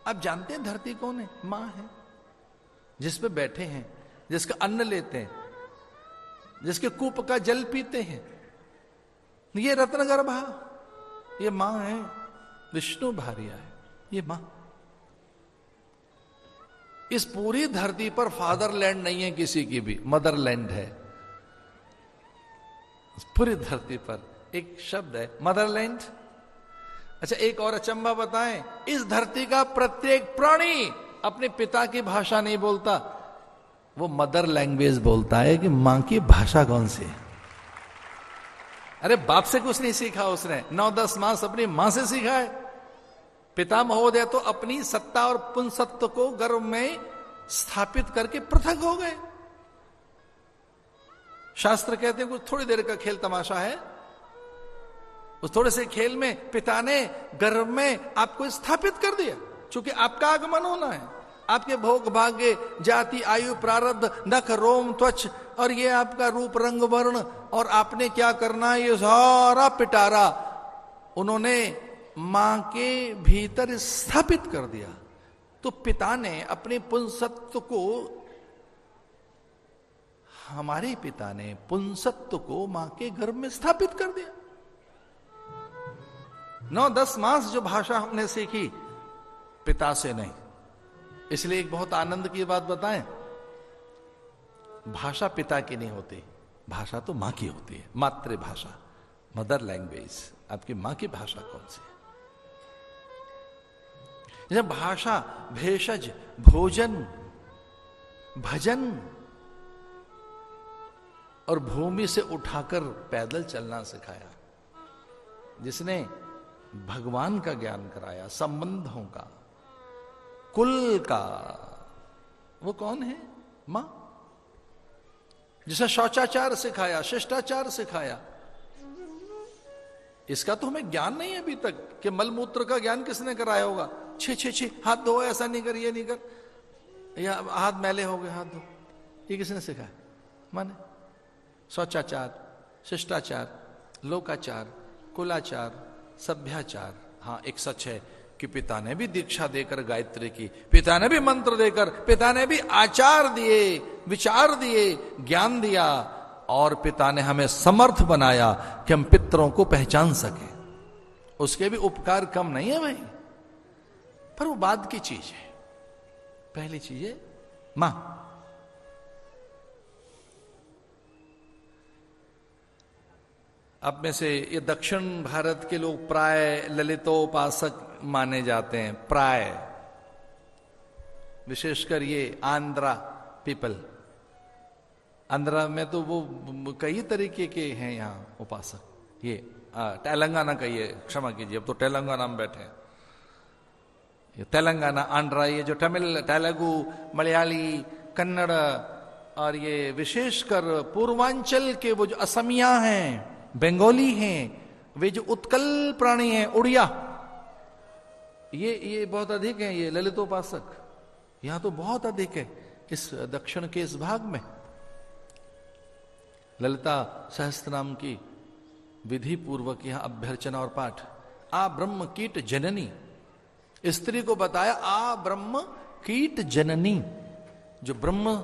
आप जानते हैं धरती कौन है? मां है, जिस पे बैठे हैं, जिसका अन्न लेते हैं, जिसके कूप का जल पीते हैं। ये रत्नगर्भा, ये मां है, विष्णु भार्या है, ये मां। इस पूरी धरती पर फादरलैंड नहीं है किसी की भी, मदरलैंड है। इस पूरी धरती पर एक शब्द है मदरलैंड। अच्छा, एक और अचंबा बताएं, इस धरती का प्रत्येक प्राणी अपने पिता की भाषा नहीं बोलता, वो मदर लैंग्वेज बोलता है कि मां की भाषा कौन सी है। अरे बाप से कुछ नहीं सीखा उसने, 9-10 मास अपनी मां से सीखा है। पिता महोदय तो अपनी सत्ता और पुंसत्व को गर्भ में स्थापित करके पृथक हो गए। शास्त्र कहते हैं कुछ थोड़ी देर का खेल तमाशा है, उस थोड़े से खेल में पिता ने गर्भ में आपको स्थापित कर दिया। चूंकि आपका आगमन होना है, आपके भोग भाग्य, जाति, आयु, प्रारब्ध, नख, रोम, त्वच और ये आपका रूप, रंग, वर्ण और आपने क्या करना है, ये सारा पिटारा उन्होंने मां के भीतर स्थापित कर दिया। तो पिता ने अपने पुंसत्व को, हमारे पिता ने पुंसत्व को मां के गर्भ में स्थापित कर दिया। 9-10 मास जो भाषा हमने सीखी, पिता से नहीं। इसलिए एक बहुत आनंद की बात बताएं, भाषा पिता की नहीं होती, भाषा तो मां की होती है। मातृभाषा, मदर लैंग्वेज। आपकी मां की भाषा कौन सी है? जब भाषा, भेषज, भोजन, भजन और भूमि से उठाकर पैदल चलना सिखाया, जिसने भगवान का ज्ञान कराया, संबंधों का, कुल का, वो कौन है? मां। जिसे शौचाचार सिखाया, शिष्टाचार सिखाया। इसका तो हमें ज्ञान नहीं है अभी तक कि मलमूत्र का ज्ञान किसने कराया होगा। छी हाथ धो, ऐसा नहीं कर, ये नहीं कर, या हाथ मैले हो गए, हाथ धो, ये किसने सिखाया? माने शौचाचार, शिष्टाचार, लोकाचार, कुलाचार, सभ्याचार। हाँ, एक सच है कि पिता ने भी दीक्षा देकर गायत्री की, पिता ने भी मंत्र देकर, पिता ने भी आचार दिए, विचार दिए, ज्ञान दिया, और पिता ने हमें समर्थ बनाया कि हम पितरों को पहचान सके। उसके भी उपकार कम नहीं है भाई, पर वो बाद की चीज है। पहली चीज है मां। अब में से ये दक्षिण भारत के लोग प्राय ललितोपासक माने जाते हैं, प्राय, विशेषकर ये आंध्रा पीपल। आंध्रा में तो वो कई तरीके के हैं यहाँ उपासक। ये तेलंगाना का, ये क्षमा कीजिए, अब तो तेलंगाना में बैठे हैं। ये तेलंगाना, आंध्रा, ये जो तमिल, तेलुगु, मलयाली, कन्नड़ और ये विशेषकर पूर्वांचल के वो जो असमिया हैं, बंगाली हैं, वे जो उत्कल प्राणी हैं, उड़िया, ये बहुत अधिक हैं, ये ललितोपासक। यहां तो बहुत अधिक है इस दक्षिण के इस भाग में। ललिता सहस्त्रनाम की विधि पूर्वक यहां अभ्यर्चना और पाठ। आ ब्रह्म कीट जननी, स्त्री को बताया आ ब्रह्म कीट जननी, जो ब्रह्म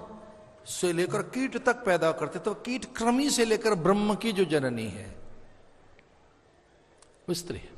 से लेकर कीट तक पैदा करते, तो कीट क्रमी से लेकर ब्रह्म की जो जननी है वो स्त्री है।